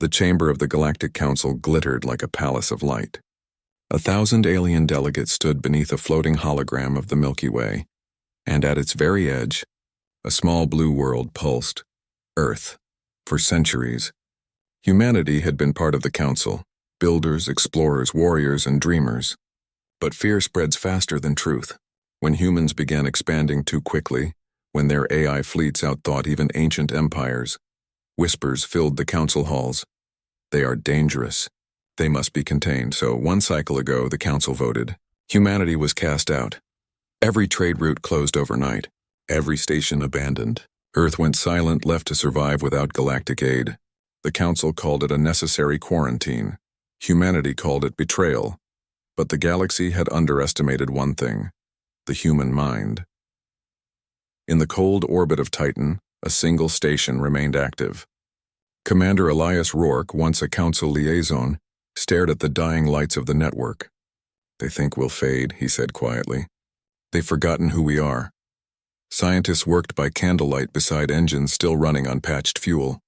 The chamber of the Galactic Council glittered like a palace of light. 1,000 alien delegates stood beneath a floating hologram of the Milky Way, and at its very edge, a small blue world pulsed. Earth. For centuries, humanity had been part of the Council, builders, explorers, warriors, and dreamers. But fear spreads faster than truth. When humans began expanding too quickly, when their AI fleets outthought even ancient empires, whispers filled the council halls. They are dangerous. They must be contained. So one cycle ago, the council voted. Humanity was cast out. Every trade route closed overnight. Every station abandoned. Earth went silent, left to survive without galactic aid. The council called it a necessary quarantine. Humanity called it betrayal. But the galaxy had underestimated one thing: the human mind. In the cold orbit of Titan, a single station remained active. Commander Elias Rourke, once a council liaison, stared at the dying lights of the network. "They think we'll fade," he said quietly. "They've forgotten who we are." Scientists worked by candlelight beside engines still running on patched fuel.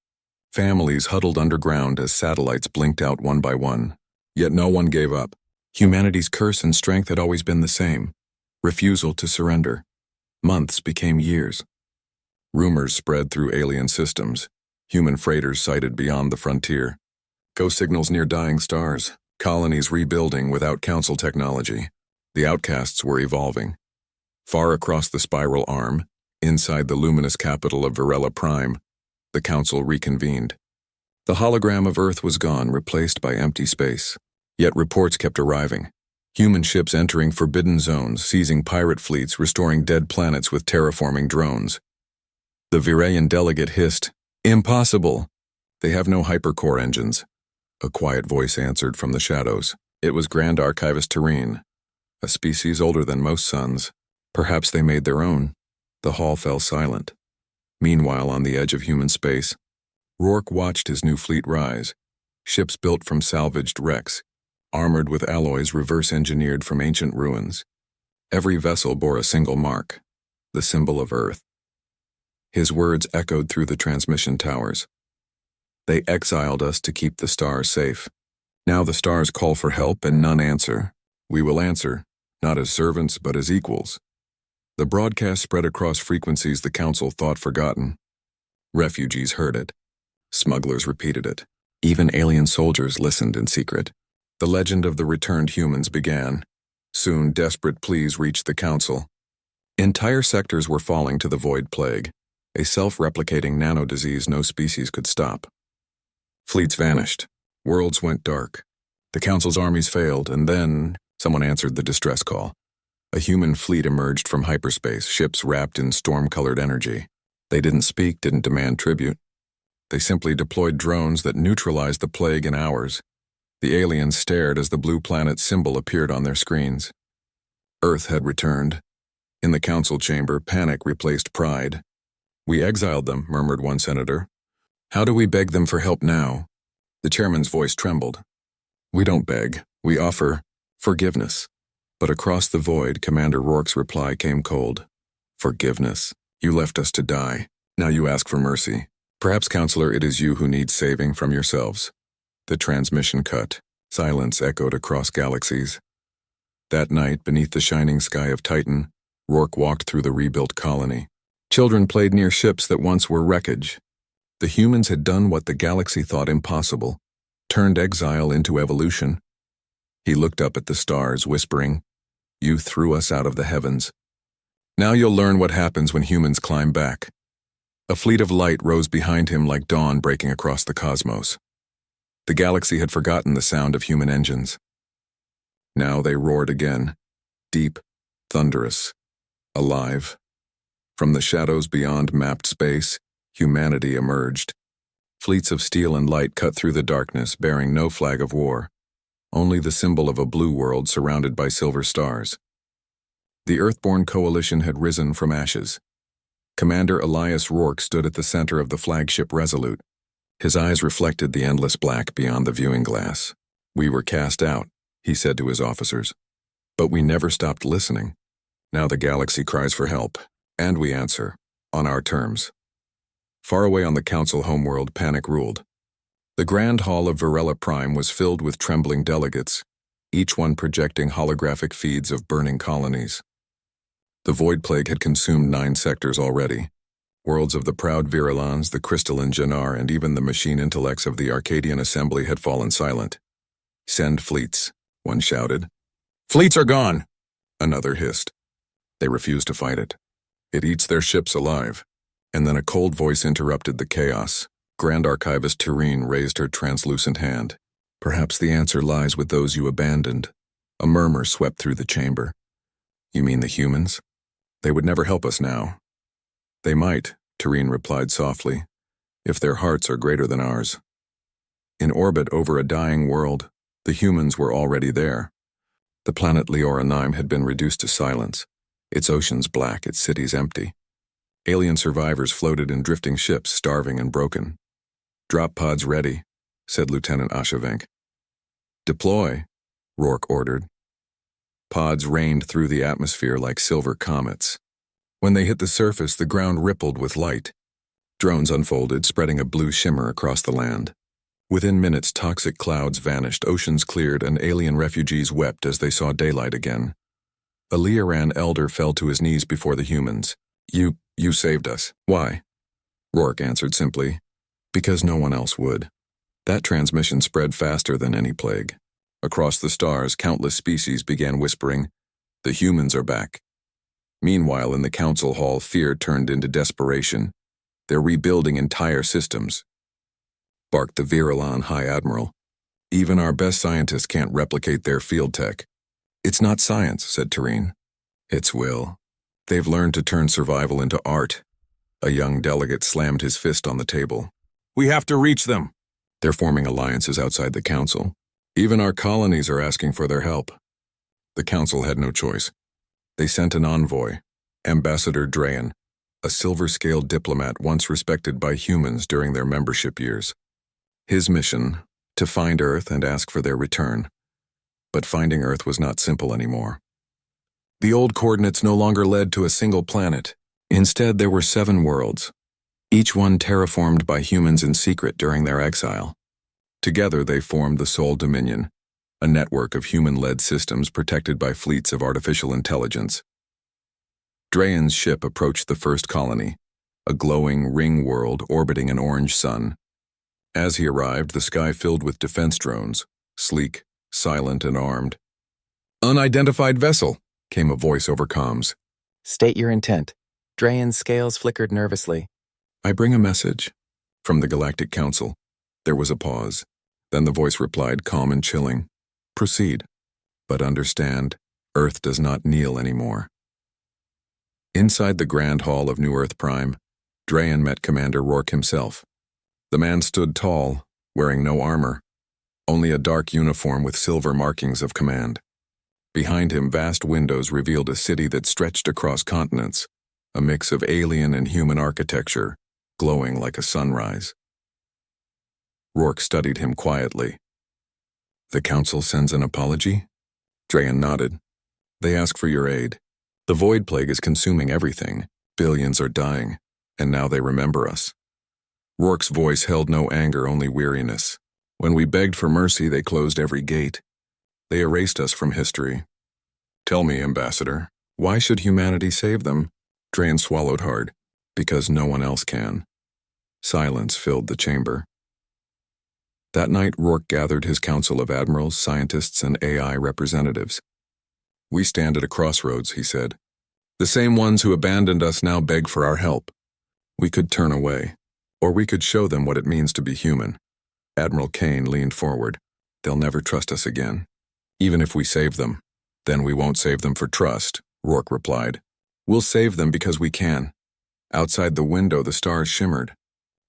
Families huddled underground as satellites blinked out one by one. Yet no one gave up. Humanity's curse and strength had always been the same: refusal to surrender. Months became years. Rumors spread through alien systems. Human freighters sighted beyond the frontier. Ghost signals near dying stars. Colonies rebuilding without council technology. The outcasts were evolving. Far across the spiral arm, inside the luminous capital of Varela Prime, the council reconvened. The hologram of Earth was gone, replaced by empty space. Yet reports kept arriving. Human ships entering forbidden zones, seizing pirate fleets, restoring dead planets with terraforming drones. The Virayan delegate hissed, "Impossible! They have no hypercore engines." A quiet voice answered from the shadows. It was Grand Archivist Terrene, a species older than most suns. Perhaps they made their own. The hall fell silent. Meanwhile, on the edge of human space, Rourke watched his new fleet rise. Ships built from salvaged wrecks, armored with alloys reverse-engineered from ancient ruins. Every vessel bore a single mark, the symbol of Earth. His words echoed through the transmission towers. "They exiled us to keep the stars safe. Now the stars call for help and none answer. We will answer, not as servants but as equals." The broadcast spread across frequencies the council thought forgotten. Refugees heard it. Smugglers repeated it. Even alien soldiers listened in secret. The legend of the returned humans began. Soon, desperate pleas reached the council. Entire sectors were falling to the void plague, a self-replicating nano-disease no species could stop. Fleets vanished. Worlds went dark. The council's armies failed, and then someone answered the distress call. A human fleet emerged from hyperspace, ships wrapped in storm-colored energy. They didn't speak, didn't demand tribute. They simply deployed drones that neutralized the plague in hours. The aliens stared as the blue planet symbol appeared on their screens. Earth had returned. In the council chamber, panic replaced pride. "We exiled them," murmured one senator. "How do we beg them for help now?" The chairman's voice trembled. "We don't beg. We offer forgiveness." But across the void, Commander Rourke's reply came cold. "Forgiveness? You left us to die. Now you ask for mercy. Perhaps, Counselor, it is you who need saving from yourselves." The transmission cut. Silence echoed across galaxies. That night, beneath the shining sky of Titan, Rourke walked through the rebuilt colony. Children played near ships that once were wreckage. The humans had done what the galaxy thought impossible, turned exile into evolution. He looked up at the stars, whispering, "You threw us out of the heavens. Now you'll learn what happens when humans climb back." A fleet of light rose behind him like dawn breaking across the cosmos. The galaxy had forgotten the sound of human engines. Now they roared again, deep, thunderous, alive. From the shadows beyond mapped space, humanity emerged. Fleets of steel and light cut through the darkness, bearing no flag of war, only the symbol of a blue world surrounded by silver stars. The Earthborn Coalition had risen from ashes. Commander Elias Rourke stood at the center of the flagship Resolute. His eyes reflected the endless black beyond the viewing glass. "We were cast out," he said to his officers. "But we never stopped listening. Now the galaxy cries for help, and we answer, on our terms." Far away on the council homeworld, panic ruled. The grand hall of Varela Prime was filled with trembling delegates, each one projecting holographic feeds of burning colonies. The void plague had consumed 9 sectors already. Worlds of the proud Virulans, the crystalline Jannar, and even the machine intellects of the Arcadian Assembly had fallen silent. "Send fleets," one shouted. "Fleets are gone," another hissed. They refused to fight it. "It eats their ships alive." And then a cold voice interrupted the chaos. Grand Archivist Terene raised her translucent hand. "Perhaps the answer lies with those you abandoned." A murmur swept through the chamber. "You mean the humans? They would never help us now." "They might," Terene replied softly, "if their hearts are greater than ours." In orbit over a dying world, the humans were already there. The planet Leoranime had been reduced to silence, its oceans black, its cities empty. Alien survivors floated in drifting ships, starving and broken. "Drop pods ready," said Lieutenant Ashavenk. "Deploy," Rourke ordered. Pods rained through the atmosphere like silver comets. When they hit the surface, the ground rippled with light. Drones unfolded, spreading a blue shimmer across the land. Within minutes, toxic clouds vanished, oceans cleared, and alien refugees wept as they saw daylight again. A Leoran elder fell to his knees before the humans. You saved us. Why?" Rourke answered simply, "Because no one else would." That transmission spread faster than any plague. Across the stars, countless species began whispering, "The humans are back." Meanwhile, in the council hall, fear turned into desperation. "They're rebuilding entire systems," barked the Virulan High Admiral. "Even our best scientists can't replicate their field tech." "It's not science," said Terene. "It's will. They've learned to turn survival into art." A young delegate slammed his fist on the table. "We have to reach them." "They're forming alliances outside the council. Even our colonies are asking for their help." The council had no choice. They sent an envoy, Ambassador Drayan, a silver-scaled diplomat once respected by humans during their membership years. His mission, to find Earth and ask for their return. But finding Earth was not simple anymore. The old coordinates no longer led to a single planet. Instead, there were 7 worlds, each one terraformed by humans in secret during their exile. Together they formed the Sol Dominion, a network of human-led systems protected by fleets of artificial intelligence. Drayan's ship approached the first colony, a glowing ring world orbiting an orange sun. As he arrived, the sky filled with defense drones, sleek, silent, and armed. "Unidentified vessel," came a voice over comms. "State your intent." Drayan's scales flickered nervously. "I bring a message from the Galactic Council." There was a pause. Then the voice replied, calm and chilling. "Proceed. But understand, Earth does not kneel anymore." Inside the grand hall of New Earth Prime, Drayan met Commander Rourke himself. The man stood tall, wearing no armor, only a dark uniform with silver markings of command. Behind him, vast windows revealed a city that stretched across continents, a mix of alien and human architecture, glowing like a sunrise. Rourke studied him quietly. "The Council sends an apology?" Drayan nodded. "They ask for your aid. The void plague is consuming everything. Billions are dying, and now they remember us." Rourke's voice held no anger, only weariness. "When we begged for mercy, they closed every gate. They erased us from history. Tell me, Ambassador, why should humanity save them?" Drayan swallowed hard. "Because no one else can." Silence filled the chamber. That night, Rourke gathered his council of admirals, scientists, and AI representatives. "We stand at a crossroads," he said. "The same ones who abandoned us now beg for our help. We could turn away, or we could show them what it means to be human." Admiral Kane leaned forward. "They'll never trust us again. Even if we save them, then we won't save them for trust," Rourke replied. "We'll save them because we can." Outside the window, the stars shimmered.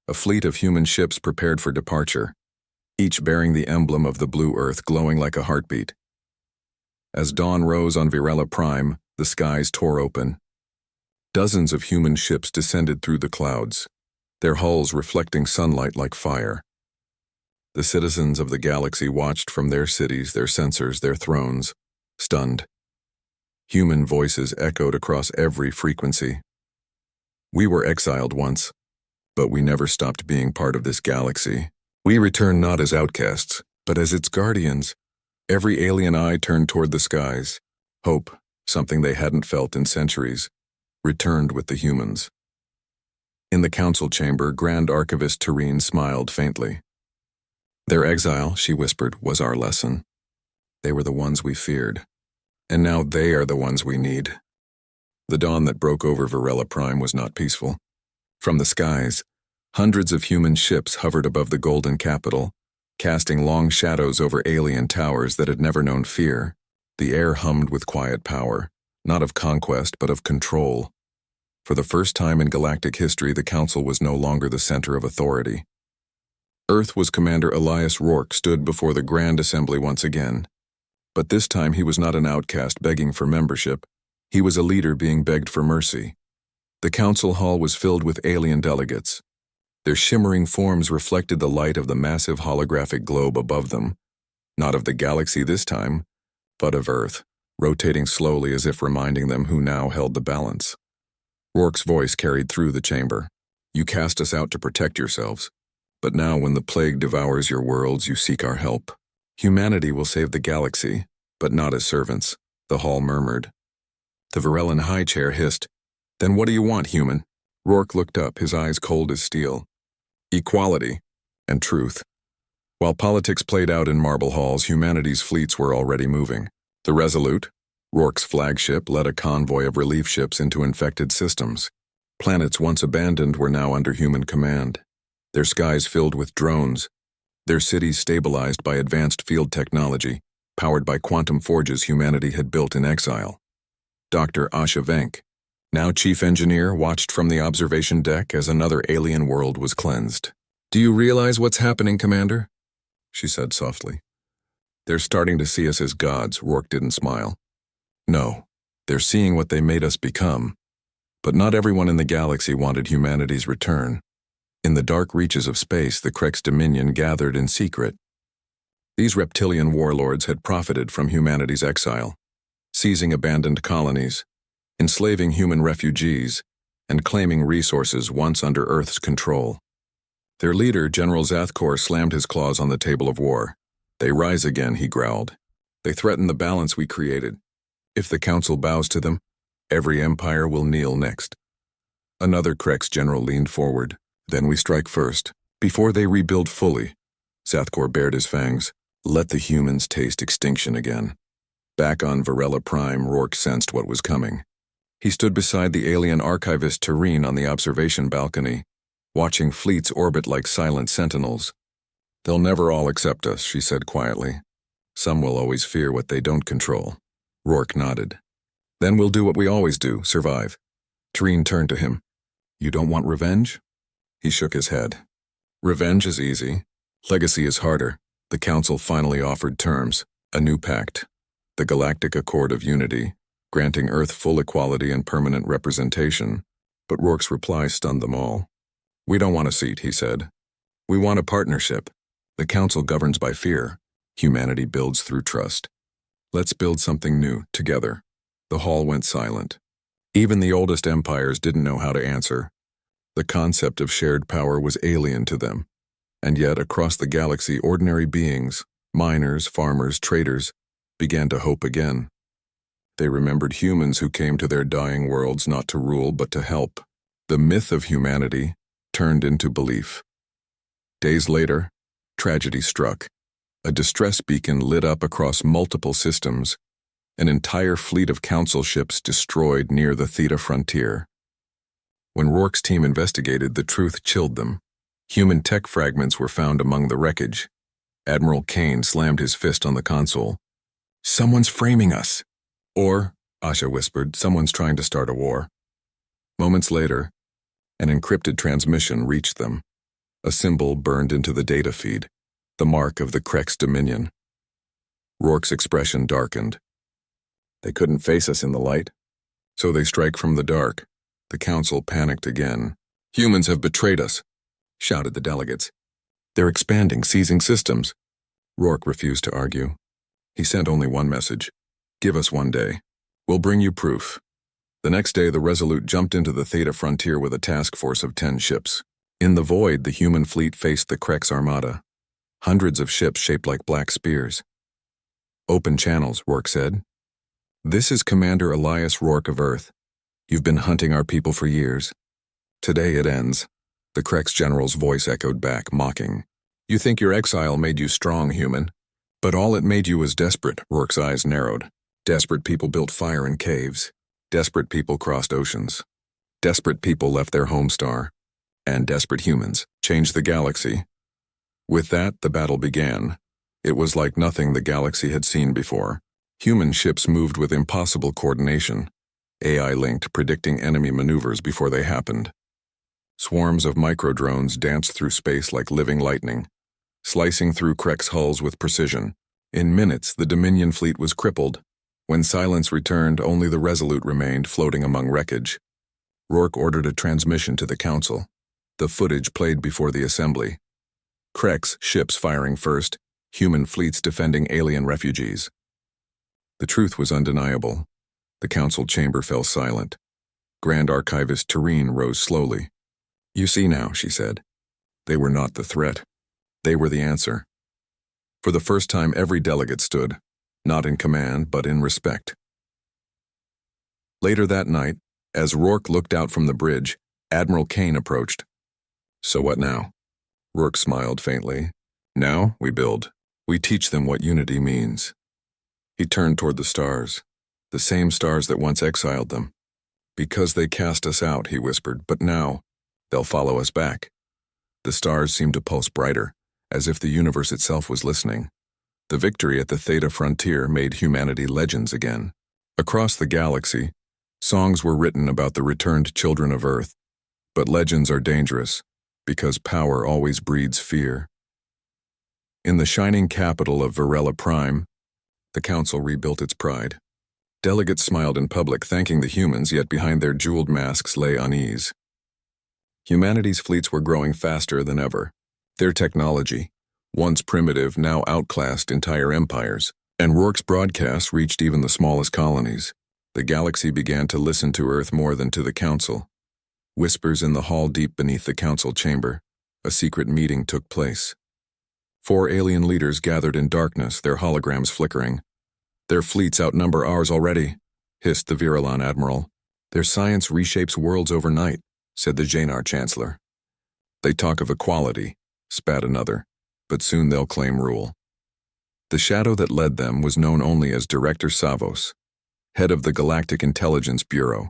A fleet of human ships prepared for departure, each bearing the emblem of the blue Earth glowing like a heartbeat. As dawn rose on Varela Prime, the skies tore open. Dozens of human ships descended through the clouds, their hulls reflecting sunlight like fire. The citizens of the galaxy watched from their cities, their sensors, their thrones, stunned. Human voices echoed across every frequency. "We were exiled once, but we never stopped being part of this galaxy. We return not as outcasts, but as its guardians. Every alien eye turned toward the skies. Hope, something they hadn't felt in centuries, returned with the humans. In the council chamber, Grand Archivist Terene smiled faintly. Their exile, she whispered, was our lesson. They were the ones we feared. And now they are the ones we need. The dawn that broke over Varela Prime was not peaceful. From the skies, hundreds of human ships hovered above the Golden Capital, casting long shadows over alien towers that had never known fear. The air hummed with quiet power, not of conquest but of control. For the first time in galactic history, the Council was no longer the center of authority. Earth was Commander Elias Rourke stood before the Grand Assembly once again. But this time he was not an outcast begging for membership. He was a leader being begged for mercy. The council hall was filled with alien delegates. Their shimmering forms reflected the light of the massive holographic globe above them. Not of the galaxy this time, but of Earth, rotating slowly as if reminding them who now held the balance. Rourke's voice carried through the chamber. You cast us out to protect yourselves. But now when the plague devours your worlds, you seek our help. Humanity will save the galaxy, but not as servants, the hall murmured. The Varellan high chair hissed, Then what do you want, human? Rourke looked up, his eyes cold as steel. Equality and truth. While politics played out in marble halls, humanity's fleets were already moving. The Resolute, Rourke's flagship, led a convoy of relief ships into infected systems. Planets once abandoned were now under human command. Their skies filled with drones. Their cities stabilized by advanced field technology, powered by quantum forges humanity had built in exile. Dr. Asha Venk, now chief engineer, watched from the observation deck as another alien world was cleansed. Do you realize what's happening, Commander? She said softly. They're starting to see us as gods, Rourke didn't smile. No, they're seeing what they made us become. But not everyone in the galaxy wanted humanity's return. In the dark reaches of space, the Krex Dominion gathered in secret. These reptilian warlords had profited from humanity's exile, seizing abandoned colonies, enslaving human refugees, and claiming resources once under Earth's control. Their leader, General Zathkor, slammed his claws on the table of war. They rise again, he growled. They threaten the balance we created. If the Council bows to them, every empire will kneel next. Another Krex general leaned forward. Then we strike first, before they rebuild fully. Zathkor bared his fangs. Let the humans taste extinction again. Back on Varela Prime, Rourke sensed what was coming. He stood beside the alien archivist Terene on the observation balcony, watching fleets orbit like silent sentinels. They'll never all accept us, she said quietly. Some will always fear what they don't control. Rourke nodded. Then we'll do what we always do, survive. Terene turned to him. You don't want revenge? He shook his head. Revenge is easy. Legacy is harder. The Council finally offered terms, a new pact. The Galactic Accord of Unity, granting Earth full equality and permanent representation. But Rourke's reply stunned them all. We don't want a seat, he said. We want a partnership. The Council governs by fear. Humanity builds through trust. Let's build something new, together. The hall went silent. Even the oldest empires didn't know how to answer. The concept of shared power was alien to them. And yet, across the galaxy, ordinary beings, miners, farmers, traders, began to hope again. They remembered humans who came to their dying worlds not to rule but to help. The myth of humanity turned into belief. Days later, tragedy struck. A distress beacon lit up across multiple systems. An entire fleet of council ships destroyed near the Theta frontier. When Rourke's team investigated, the truth chilled them. Human tech fragments were found among the wreckage. Admiral Kane slammed his fist on the console. Someone's framing us. Or, Asha whispered, someone's trying to start a war. Moments later, an encrypted transmission reached them. A symbol burned into the data feed, the mark of the Krex Dominion. Rourke's expression darkened. They couldn't face us in the light, so they strike from the dark. The Council panicked again. Humans have betrayed us, shouted the delegates. They're expanding, seizing systems. Rourke refused to argue. He sent only one message. Give us one day. We'll bring you proof. The next day, the Resolute jumped into the Theta frontier with a task force of 10 ships. In the void, the human fleet faced the Krex Armada. Hundreds of ships shaped like black spears. Open channels, Rourke said. This is Commander Elias Rourke of Earth. You've been hunting our people for years. Today it ends. The Krex general's voice echoed back, mocking. You think your exile made you strong, human? But all it made you was desperate. Rourke's eyes narrowed. Desperate people built fire in caves. Desperate people crossed oceans. Desperate people left their home star. And desperate humans changed the galaxy. With that, the battle began. It was like nothing the galaxy had seen before. Human ships moved with impossible coordination, AI-linked, predicting enemy maneuvers before they happened. Swarms of microdrones danced through space like living lightning, slicing through Krex hulls with precision. In minutes, the Dominion fleet was crippled. When silence returned, only the Resolute remained, floating among wreckage. Rourke ordered a transmission to the Council. The footage played before the assembly. Krex ships firing first, human fleets defending alien refugees. The truth was undeniable. The Council chamber fell silent. Grand Archivist Terene rose slowly. You see now, she said. They were not the threat. They were the answer. For the first time, every delegate stood, not in command, but in respect. Later that night, as Rourke looked out from the bridge, Admiral Kane approached. So what now? Rourke smiled faintly. Now we build. We teach them what unity means. He turned toward the stars, the same stars that once exiled them. Because they cast us out, he whispered, but now they'll follow us back. The stars seemed to pulse brighter, as if the universe itself was listening. The victory at the Theta frontier made humanity legends again. Across the galaxy, songs were written about the returned children of Earth. But legends are dangerous, because power always breeds fear. In the shining capital of Varela Prime, the Council rebuilt its pride. Delegates smiled in public, thanking the humans, yet behind their jeweled masks lay unease. Humanity's fleets were growing faster than ever. Their technology, once primitive, now outclassed entire empires, and Rourke's broadcasts reached even the smallest colonies. The galaxy began to listen to Earth more than to the Council. Whispers in the hall deep beneath the Council chamber. A secret meeting took place. 4 alien leaders gathered in darkness, their holograms flickering. Their fleets outnumber ours already, hissed the Virulon Admiral. Their science reshapes worlds overnight, said the Janar Chancellor. They talk of equality, spat another, but soon they'll claim rule. The shadow that led them was known only as Director Savos, head of the Galactic Intelligence Bureau,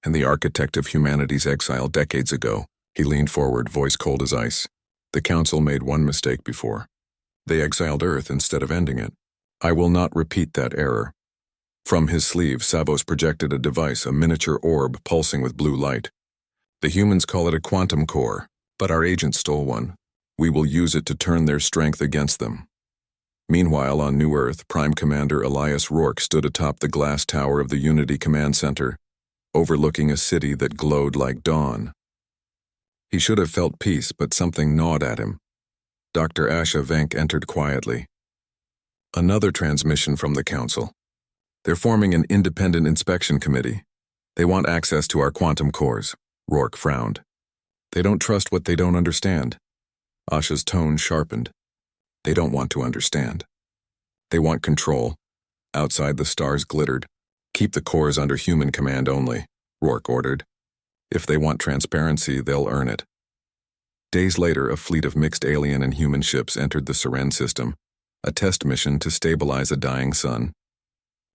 and the architect of humanity's exile decades ago. He leaned forward, voice cold as ice. The Council made one mistake before. They exiled Earth instead of ending it. I will not repeat that error. From his sleeve, Savos projected a device, a miniature orb pulsing with blue light. The humans call it a quantum core, but our agents stole one. We will use it to turn their strength against them. Meanwhile, on New Earth, Prime Commander Elias Rourke stood atop the glass tower of the Unity Command Center, overlooking a city that glowed like dawn. He should have felt peace, but something gnawed at him. Dr. Asha Venk entered quietly. Another transmission from the Council. They're forming an independent inspection committee. They want access to our quantum cores. Rourke frowned. They don't trust what they don't understand. Asha's tone sharpened. They don't want to understand. They want control. Outside, the stars glittered. Keep the cores under human command only, Rourke ordered. If they want transparency, they'll earn it. Days later, a fleet of mixed alien and human ships entered the Seren system, a test mission to stabilize a dying sun.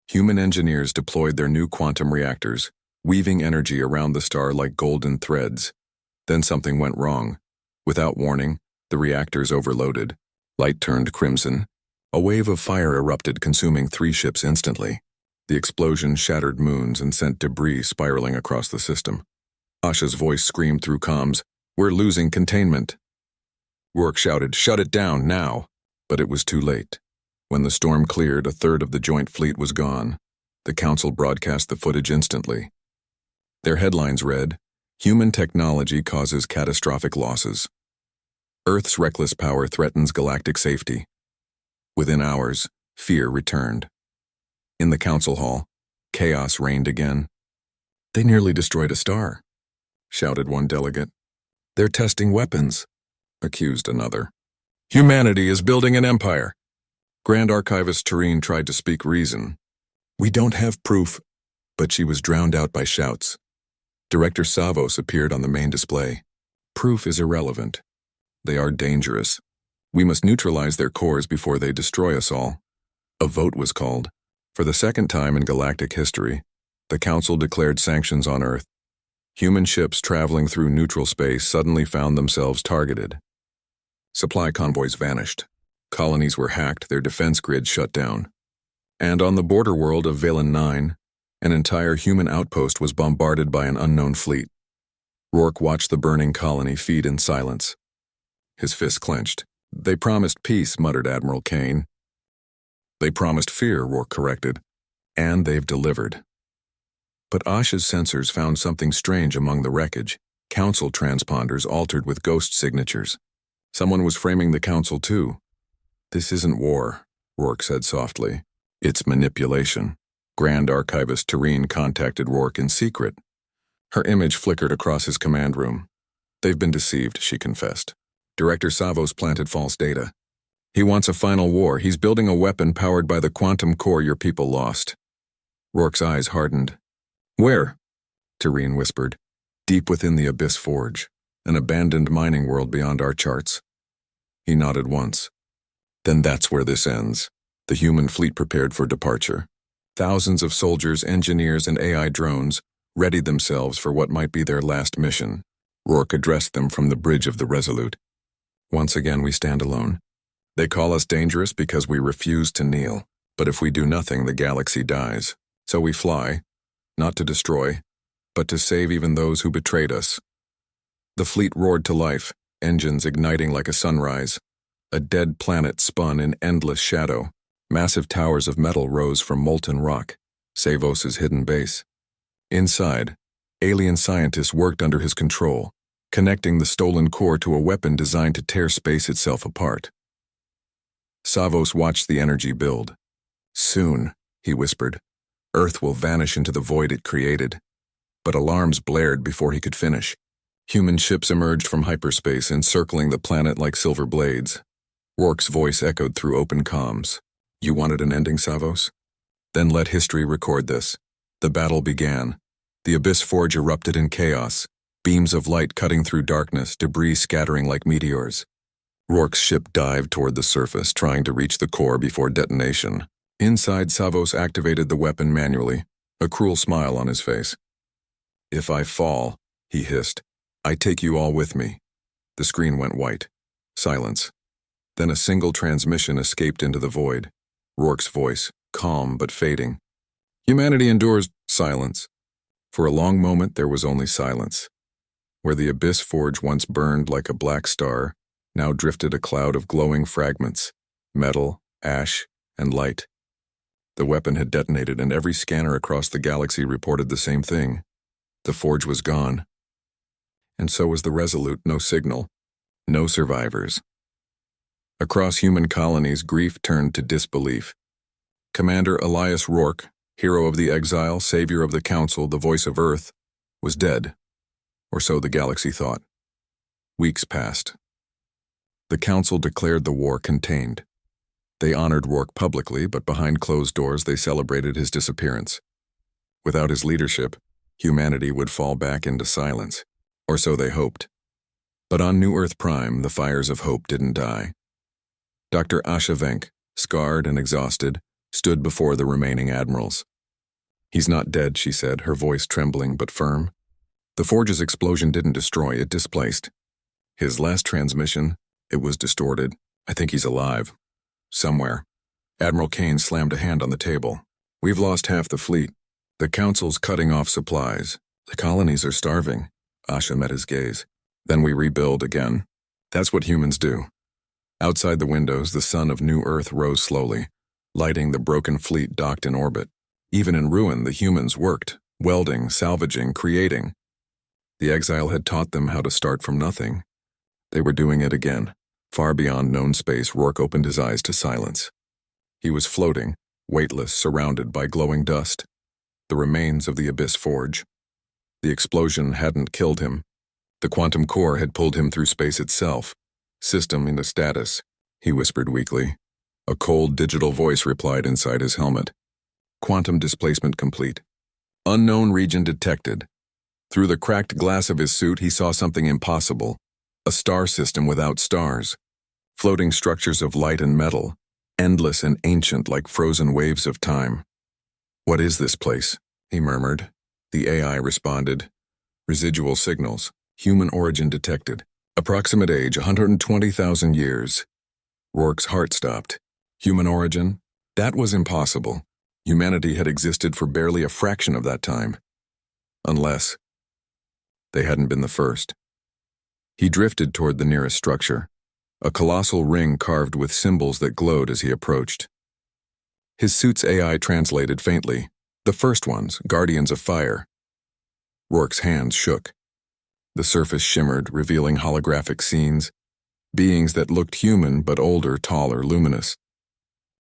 Human engineers deployed their new quantum reactors, weaving energy around the star like golden threads. Then something went wrong. Without warning, the reactors overloaded. Light turned crimson. A wave of fire erupted, consuming 3 ships instantly. The explosion shattered moons and sent debris spiraling across the system. Asha's voice screamed through comms, "We're losing containment." Rourke shouted, "Shut it down, now!" But it was too late. When the storm cleared, a third of the joint fleet was gone. The Council broadcast the footage instantly. Their headlines read, "Human technology causes catastrophic losses. Earth's reckless power threatens galactic safety." Within hours, fear returned. In the Council hall, chaos reigned again. "They nearly destroyed a star," shouted one delegate. "They're testing weapons," accused another. Humanity is building an empire. Grand Archivist Tureen tried to speak reason. We don't have proof, but she was drowned out by shouts. Director Savos appeared on the main display. Proof is irrelevant. They are dangerous. We must neutralize their cores before they destroy us all. A vote was called. For the second time in galactic history, the Council declared sanctions on Earth. Human ships traveling through neutral space suddenly found themselves targeted. Supply convoys vanished. Colonies were hacked, their defense grids shut down. And on the border world of Valen 9, an entire human outpost was bombarded by an unknown fleet. Rourke watched the burning colony feed in silence. His fists clenched. They promised peace, muttered Admiral Kane. They promised fear, Rourke corrected. And they've delivered. But Asha's sensors found something strange among the wreckage. Council transponders altered with ghost signatures. Someone was framing the Council too. This isn't war, Rourke said softly. It's manipulation. Grand Archivist Tureen contacted Rourke in secret. Her image flickered across his command room. They've been deceived, she confessed. Director Savos planted false data. He wants a final war. He's building a weapon powered by the quantum core your people lost. Rourke's eyes hardened. Where? Tureen whispered. Deep within the Abyss Forge, an abandoned mining world beyond our charts. He nodded once. Then that's where this ends. The human fleet prepared for departure. Thousands of soldiers, engineers, and AI drones readied themselves for what might be their last mission. Rourke addressed them from the bridge of the Resolute. Once again we stand alone. They call us dangerous because we refuse to kneel. But if we do nothing, the galaxy dies. So we fly, not to destroy, but to save even those who betrayed us. The fleet roared to life, engines igniting like a sunrise. A dead planet spun in endless shadow. Massive towers of metal rose from molten rock, Savos's hidden base. Inside, alien scientists worked under his control, connecting the stolen core to a weapon designed to tear space itself apart. Savos watched the energy build. Soon, he whispered, Earth will vanish into the void it created. But alarms blared before he could finish. Human ships emerged from hyperspace, encircling the planet like silver blades. Rourke's voice echoed through open comms. You wanted an ending, Savos? Then let history record this. The battle began. The Abyss Forge erupted in chaos, beams of light cutting through darkness, debris scattering like meteors. Rourke's ship dived toward the surface, trying to reach the core before detonation. Inside, Savos activated the weapon manually, a cruel smile on his face. If I fall, he hissed, I take you all with me. The screen went white. Silence. Then a single transmission escaped into the void. Rourke's voice, calm but fading. Humanity endures silence. For a long moment there was only silence. Where the Abyss Forge once burned like a black star, now drifted a cloud of glowing fragments, metal, ash, and light. The weapon had detonated, and every scanner across the galaxy reported the same thing. The forge was gone. And so was the Resolute, no signal, no survivors. Across human colonies, grief turned to disbelief. Commander Elias Rourke, hero of the exile, savior of the Council, the voice of Earth, was dead. Or so the galaxy thought. Weeks passed. The Council declared the war contained. They honored Rourke publicly, but behind closed doors they celebrated his disappearance. Without his leadership, humanity would fall back into silence. Or so they hoped. But on New Earth Prime, the fires of hope didn't die. Dr. Asha Venk, scarred and exhausted, stood before the remaining admirals. He's not dead, she said, her voice trembling but firm. The forge's explosion didn't destroy, it displaced. His last transmission, it was distorted. I think he's alive. Somewhere. Admiral Kane slammed a hand on the table. We've lost half the fleet. The Council's cutting off supplies. The colonies are starving. Asha met his gaze. Then we rebuild again. That's what humans do. Outside the windows, the sun of New Earth rose slowly, lighting the broken fleet docked in orbit. Even in ruin, the humans worked, welding, salvaging, creating. The exile had taught them how to start from nothing. They were doing it again. Far beyond known space, Rourke opened his eyes to silence. He was floating, weightless, surrounded by glowing dust. The remains of the Abyss Forge. The explosion hadn't killed him. The quantum core had pulled him through space itself, system into status, he whispered weakly. A cold digital voice replied inside his helmet. Quantum displacement complete. Unknown region detected. Through the cracked glass of his suit, he saw something impossible. A star system without stars. Floating structures of light and metal, endless and ancient like frozen waves of time. "What is this place?" he murmured. The AI responded. "Residual signals. Human origin detected. Approximate age 120,000 years. Rourke's heart stopped. Human origin? That was impossible. Humanity had existed for barely a fraction of that time. Unless they hadn't been the first. He drifted toward the nearest structure, a colossal ring carved with symbols that glowed as he approached. His suit's AI translated faintly. The first ones, guardians of fire. Rourke's hands shook. The surface shimmered, revealing holographic scenes, beings that looked human but older, taller, luminous.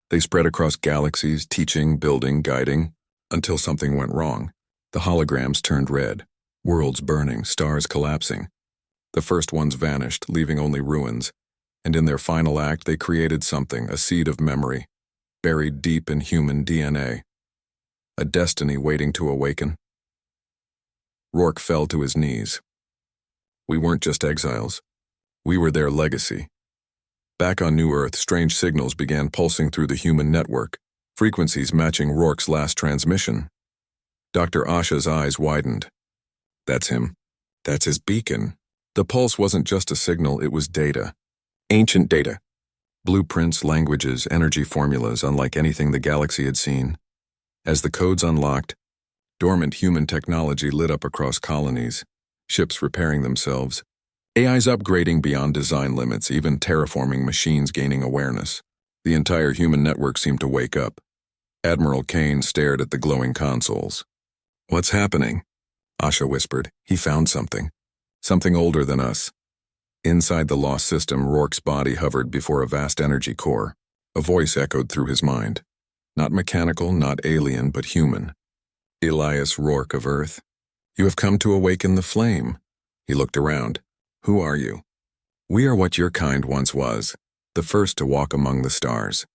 They spread across galaxies, teaching, building, guiding, until something went wrong. The holograms turned red, worlds burning, stars collapsing. The first ones vanished, leaving only ruins, and in their final act they created something, a seed of memory, buried deep in human DNA. A destiny waiting to awaken. Rourke fell to his knees. We weren't just exiles. We were their legacy. Back on New Earth, strange signals began pulsing through the human network, frequencies matching Rourke's last transmission. Dr. Asha's eyes widened. That's him. That's his beacon. The pulse wasn't just a signal, it was data. Ancient data. Blueprints, languages, energy formulas, unlike anything the galaxy had seen. As the codes unlocked, dormant human technology lit up across colonies, ships repairing themselves, AIs upgrading beyond design limits, even terraforming machines gaining awareness. The entire human network seemed to wake up. Admiral Kane stared at the glowing consoles. "What's happening?" Asha whispered. "He found something. Something older than us." Inside the lost system, Rourke's body hovered before a vast energy core. A voice echoed through his mind. Not mechanical, not alien, but human. "Elias Rourke of Earth, you have come to awaken the flame." He looked around. "Who are you?" "We are what your kind once was, the first to walk among the stars.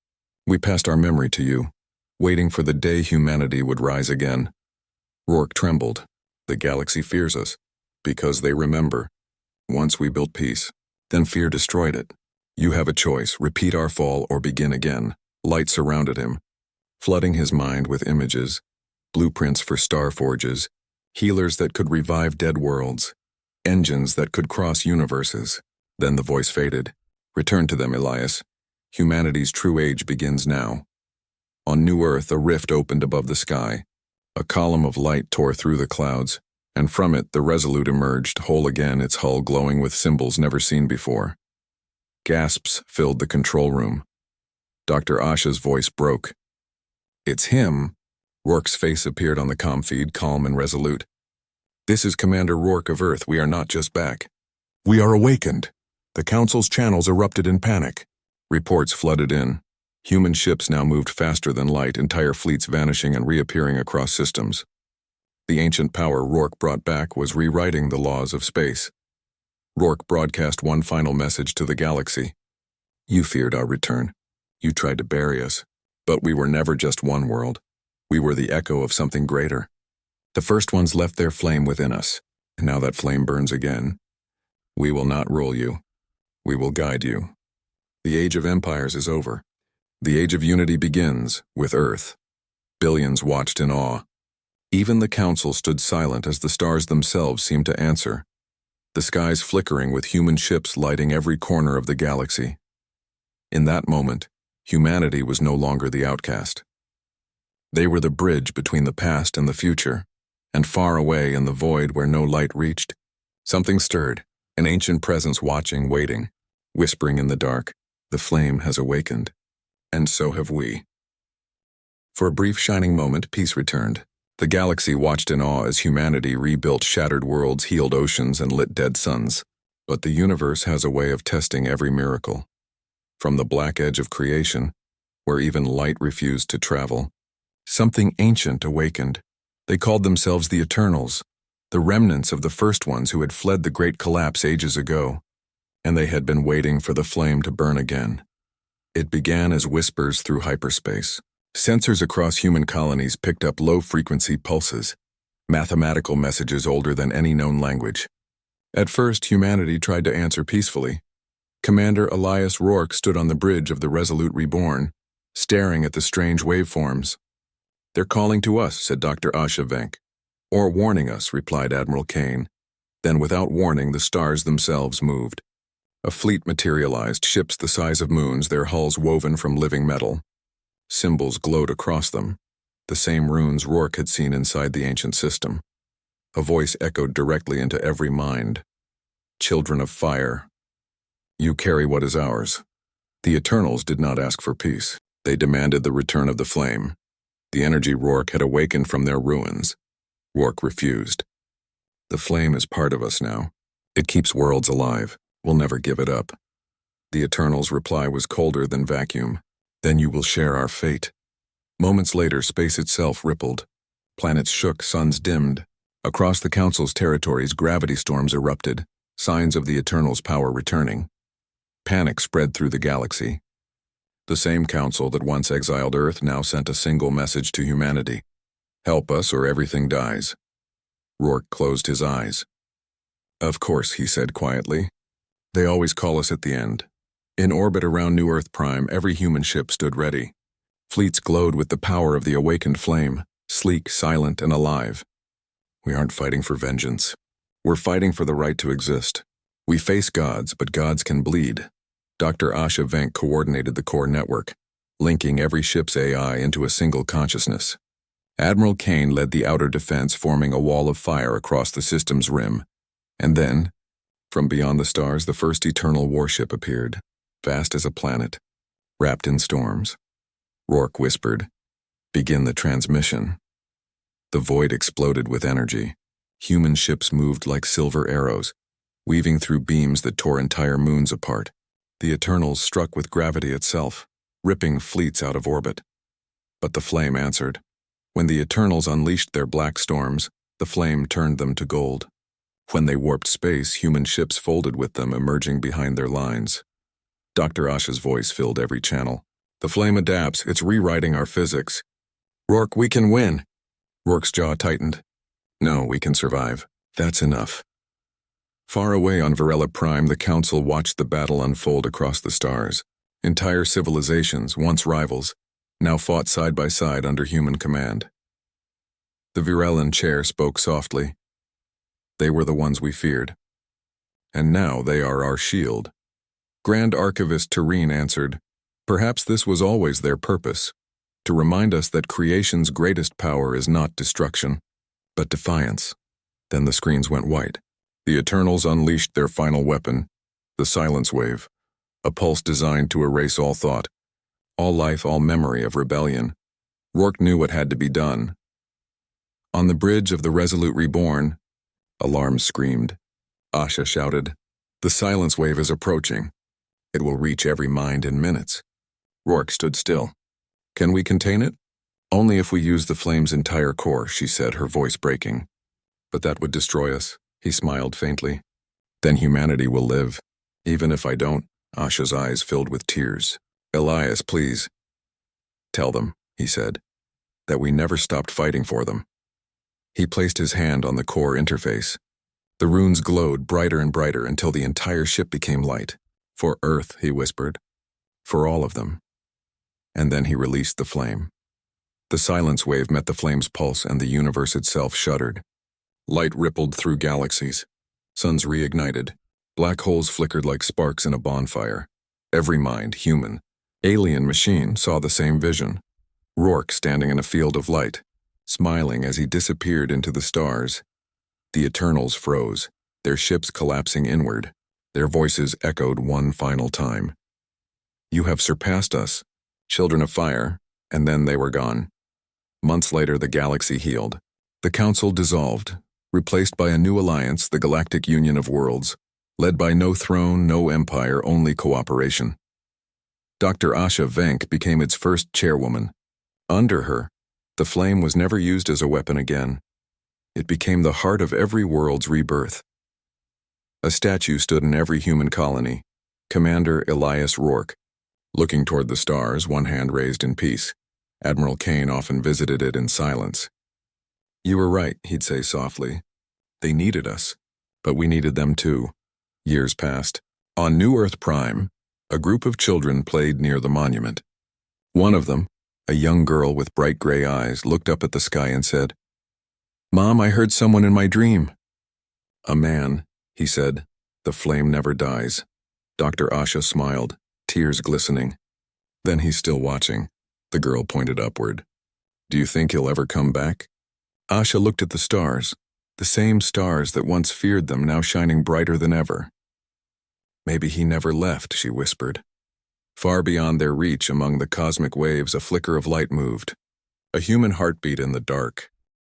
We passed our memory to you, waiting for the day humanity would rise again." Rourke trembled. "The galaxy fears us, because they remember. Once we built peace, then fear destroyed it. You have a choice, repeat our fall or begin again." Light surrounded him, flooding his mind with images, blueprints for star forges, healers that could revive dead worlds, engines that could cross universes. Then the voice faded. "Return to them, Elias. Humanity's true age begins now." On New Earth, a rift opened above the sky. A column of light tore through the clouds, and from it the Resolute emerged, whole again, its hull glowing with symbols never seen before. Gasps filled the control room. Dr. Asha's voice broke. "It's him." Rourke's face appeared on the comm feed, calm and resolute. "This is Commander Rourke of Earth. We are not just back. We are awakened." The Council's channels erupted in panic. Reports flooded in. Human ships now moved faster than light, entire fleets vanishing and reappearing across systems. The ancient power Rourke brought back was rewriting the laws of space. Rourke broadcast one final message to the galaxy. "You feared our return. You tried to bury us. But we were never just one world. We were the echo of something greater. The first ones left their flame within us, and now that flame burns again. We will not rule you. We will guide you. The age of empires is over. The age of unity begins with Earth." Billions watched in awe. Even the Council stood silent as the stars themselves seemed to answer, the skies flickering with human ships lighting every corner of the galaxy. In that moment, humanity was no longer the outcast. They were the bridge between the past and the future, and far away in the void where no light reached, something stirred, an ancient presence watching, waiting, whispering in the dark, "The flame has awakened, and so have we." For a brief shining moment, peace returned. The galaxy watched in awe as humanity rebuilt shattered worlds, healed oceans, and lit dead suns. But the universe has a way of testing every miracle. From the black edge of creation, where even light refused to travel, something ancient awakened. They called themselves the Eternals, the remnants of the first ones who had fled the great collapse ages ago, and they had been waiting for the flame to burn again. It began as whispers through hyperspace. Sensors across human colonies picked up low-frequency pulses, mathematical messages older than any known language. At first, humanity tried to answer peacefully. Commander Elias Rourke stood on the bridge of the Resolute Reborn, staring at the strange waveforms. "They're calling to us," said Dr. HFY. "Or warning us," replied Admiral Kane. Then, without warning, the stars themselves moved. A fleet materialized, ships the size of moons, their hulls woven from living metal. Symbols glowed across them, the same runes Rourke had seen inside the ancient system. A voice echoed directly into every mind. "Children of fire, you carry what is ours." The Eternals did not ask for peace. They demanded the return of the flame, the energy Rourke had awakened from their ruins. Rourke refused. "The flame is part of us now. It keeps worlds alive. We'll never give it up." The Eternals' reply was colder than vacuum. "Then you will share our fate." Moments later, space itself rippled. Planets shook, suns dimmed. Across the Council's territories, gravity storms erupted, signs of the Eternals' power returning. Panic spread through the galaxy. The same Council that once exiled Earth now sent a single message to humanity: "Help us or everything dies." Rourke closed his eyes. "Of course," he said quietly. "They always call us at the end." In orbit around New Earth Prime, every human ship stood ready. Fleets glowed with the power of the awakened flame, sleek, silent, and alive. "We aren't fighting for vengeance. We're fighting for the right to exist. We face gods, but gods can bleed." Dr. HFY coordinated the core network, linking every ship's AI into a single consciousness. Admiral Kane led the outer defense, forming a wall of fire across the system's rim. And then, from beyond the stars, the first eternal warship appeared, vast as a planet, wrapped in storms. Rourke whispered, "Begin the transmission." The void exploded with energy. Human ships moved like silver arrows, weaving through beams that tore entire moons apart. The Eternals struck with gravity itself, ripping fleets out of orbit. But the flame answered. When the Eternals unleashed their black storms, the flame turned them to gold. When they warped space, human ships folded with them, emerging behind their lines. Dr. Asha's voice filled every channel. "The flame adapts. It's rewriting our physics." "Rourke, we can win." Rourke's jaw tightened. "No, we can survive. That's enough." Far away on Varela Prime, the Council watched the battle unfold across the stars. Entire civilizations, once rivals, now fought side by side under human command. The Virelan chair spoke softly. "They were the ones we feared. And now they are our shield." Grand Archivist Terene answered, "Perhaps this was always their purpose, to remind us that creation's greatest power is not destruction, but defiance." Then the screens went white. The Eternals unleashed their final weapon, the silence wave, a pulse designed to erase all thought, all life, all memory of rebellion. Rourke knew what had to be done. On the bridge of the Resolute Reborn, alarms screamed. Asha shouted, "The silence wave is approaching. It will reach every mind in minutes." Rourke stood still. "Can we contain it?" "Only if we use the flame's entire core," she said, her voice breaking. "But that would destroy us." He smiled faintly. "Then humanity will live. Even if I don't." Asha's eyes filled with tears. "Elias, please." "Tell them," he said, "that we never stopped fighting for them." He placed his hand on the core interface. The runes glowed brighter and brighter until the entire ship became light. "For Earth," he whispered. "For all of them." And then he released the flame. The silence wave met the flame's pulse, and the universe itself shuddered. Light rippled through galaxies. Suns reignited. Black holes flickered like sparks in a bonfire. Every mind, human, alien, machine, saw the same vision. Rourke standing in a field of light, smiling as he disappeared into the stars. The Eternals froze, their ships collapsing inward. Their voices echoed one final time. "You have surpassed us, children of fire," and then they were gone. Months later, the galaxy healed. The Council dissolved, replaced by a new alliance, the Galactic Union of Worlds, led by no throne, no empire, only cooperation. Dr. HFY became its first chairwoman. Under her, the flame was never used as a weapon again. It became the heart of every world's rebirth. A statue stood in every human colony, Commander Elias Rourke, Looking toward the stars, one hand raised in peace. Admiral Kane often visited it in silence. You were right, he'd say softly. They needed us, but we needed them too. Years passed. On New Earth Prime, a group of children played near the monument. One of them, a young girl with bright gray eyes, looked up at the sky and said, "Mom, I heard someone in my dream." "A man," he said. "The flame never dies." Dr. Asha smiled, tears glistening. "Then he's still watching." The girl pointed upward. "Do you think he'll ever come back?" Asha looked at the stars, the same stars that once feared them, now shining brighter than ever. "Maybe he never left," she whispered. Far beyond their reach, among the cosmic waves, a flicker of light moved. A human heartbeat in the dark.